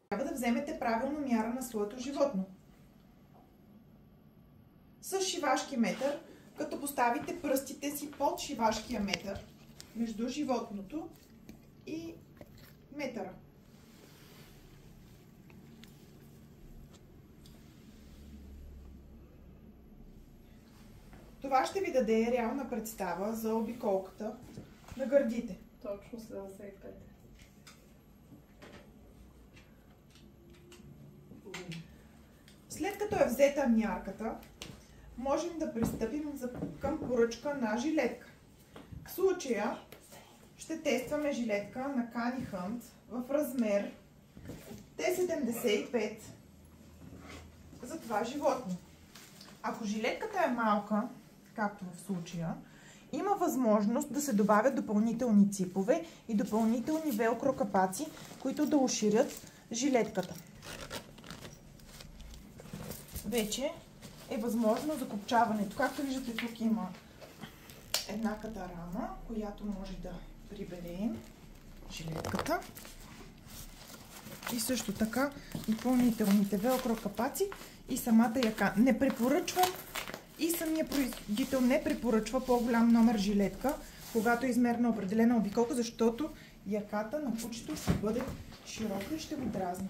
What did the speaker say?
Трябва да вземете правилно мяра на своето животно. С шивашки метър, като поставите пръстите си под шивашкия метър, между животното и метъра. Това ще ви даде реална представа за обиколката на гърдите. Точно 75. След като е взета мярката, можем да пристъпим към поръчка на жилетка. В случая ще тестваме жилетка на Kani Hunt в размер T75 за това животно. Ако жилетката е малка, както в случая, има възможност да се добавят допълнителни ципове и допълнителни велкро капаци, които да уширят жилетката. Вече е възможно закопчаването. Както виждате, тук има една катарама, която може да приберем жилетката. И също така допълнителните велкро капаци и самата яка. Не препоръчвам и самия производител не препоръчва по-голям номер жилетка, когато е измерена определена обиколка, защото яката на кучето ще бъде широка и ще го дразни.